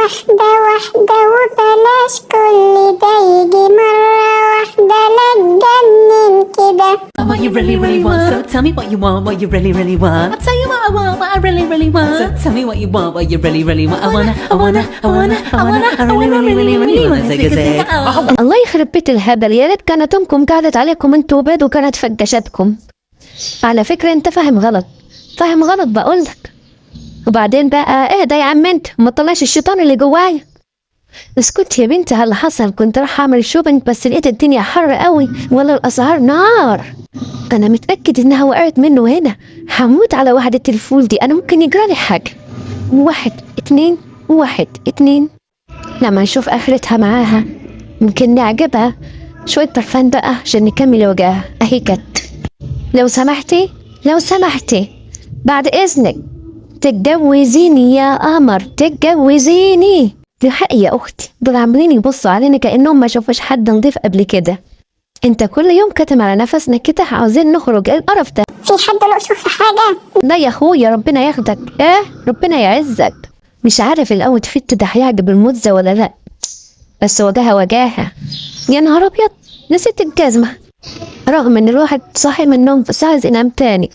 واحدة واحدة وبلاش كل ده يجي مرة واحدة لا تجنن كده. What you really, really want, so tell me what you want, what you really, really want. I'll tell you what I want, what I really, really want. So tell me what you want, what you really, really want. I wanna, I really wanna take a sip. الله يخرب بيت الهبل، يا ريت كانت امكم قعدت عليكم انتوا وبيض وكانت فجشتكم. على فكرة انت فاهم غلط، فاهم غلط بقولك. وبعدين بقى اهدى يا عم انت، ما تطلعش الشيطان اللي جوايا. اسكت يا بنتي، هاللي حصل كنت راح اعمل شوبينج بس لقيت الدنيا حر قوي ولا الاسعار نار. انا متأكد انها وقعت منه هنا، هموت على وحدة الفول دي، انا ممكن يجرالي حاجة. 1 2 1 2. لما نشوف اخرتها معاها يمكن نعجبها. شوية برفان بقى عشان نكمل وجهها. اهي كت. لو سمحتي لو سمحتي بعد اذنك تتجوزيني يا قمر، تتجوزيني. دي حق يا اختي، دول عاملين يبصوا علينا كانهم ما شافوش حد نضيف قبل كده. انت كل يوم كاتم على نفسنا كده، عاوزين نخرج، ايه القرف ده؟ في حد له في حاجة؟ لا يا اخويا، ربنا ياخدك، ربنا يعزك. مش عارف الاوتفيت ده هيعجب الموزة ولا لا، بس وجاها وجاها. يا نهار ابيض، نسيت الجزمة، رغم ان الواحد صاحي من النوم بس عايز ينام تاني.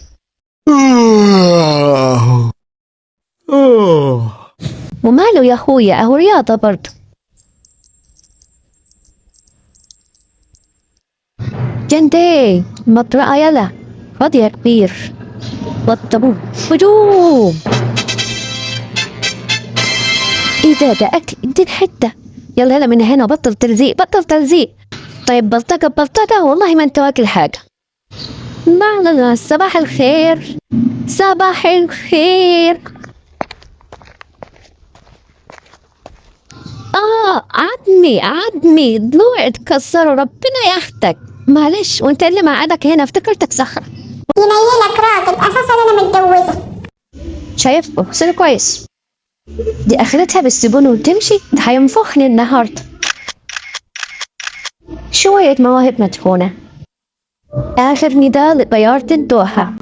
وماله يا اخويا، اهو رياضة برضه. جندي مطرقة يلا، فاضي يا كبير. بطبوه هجوم. ايه ده اكل، اديت حتة. يلا يلا من هنا، بطل تلزيق بطل تلزيق. طيب بلطجة بلطجة، والله ما انت واكل حاجة. لا لا لا، صباح الخير صباح الخير. عدمي ضلوعي اتكسروا، ربنا ياخدك. معلش، وانت اللي معادك هنا، افتكرتك صخرة. ينيلك راجل، اساسا انا متجوزة. شايف بصير كويس. دي اخرتها بالسيبون وتمشي، ده هينفخني النهارده. شوية مواهب مدفونة. آخر نداء لطيارة الدوحة.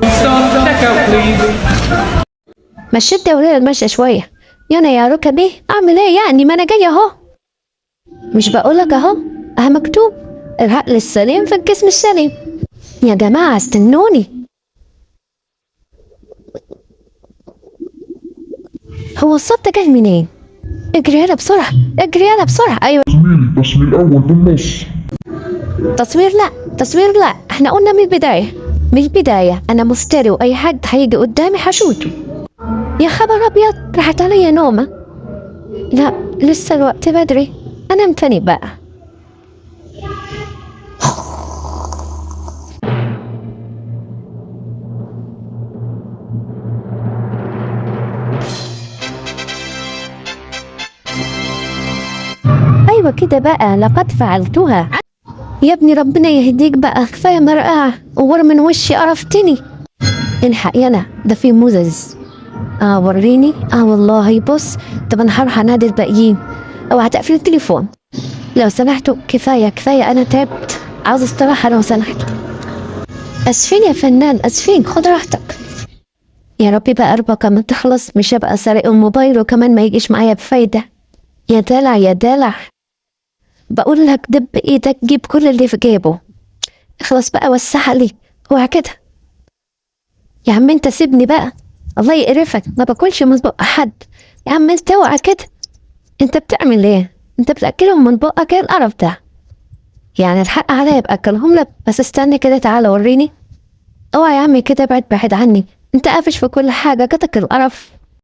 مشيت دورية المشي شوية. يا ركبي، أعمل إيه يعني، ما أنا جاية أهو. مش بقولك أهو، مكتوب العقل السليم في الجسم السليم. يا جماعة استنوني. هو الصوت ده جاي منين؟ اجري يلا بسرعة، اجري يلا بسرعة. أيوة بس من الأول بالنص. تصوير لا، احنا قلنا من البداية أنا مفتري، وأي حد هيجي قدامي هشوته. يا خبر أبيض، راحت عليا نومة. لا لسه الوقت بدري، أنام تاني بقى. أيوة كده بقى، لقد فعلتها. يا ابني ربنا يهديك بقى، كفاية مرقعة وور من وشي، قرفتني. الحق يلا، ده في موزز. وريني. والله بص. طب انا هروح انادي الباقيين. اوعى تقفل التليفون لو سمحتوا. كفاية انا تعبت، عاوز استراحة لو سمحت. اسفين يا فنان، اسفين، خد راحتك. يا ربي بقى 4 كمان تخلص، مش هبقى سارق الموبايل وكمان ما يجيش معايا بفايدة. يا دلع يا دلع، بقول لك دب ايدك جيب كل اللي في جيبه. اخلص بقى، وسع لي، اوعى كده. يا عم انت سيبني بقى، الله يقرفك، ما باكلش من بق حد. يا عم انت اوعى كده، انت بتعمل ايه؟ انت بتاكلهم من بقك؟ ايه القرف ده يعني؟ الحق عليا باكلهم لك، بس استنى كده، تعالى وريني. اوعى يا عمي كده، ابعد بعيد عني، انت قافش في كل حاجه، كتك القرف.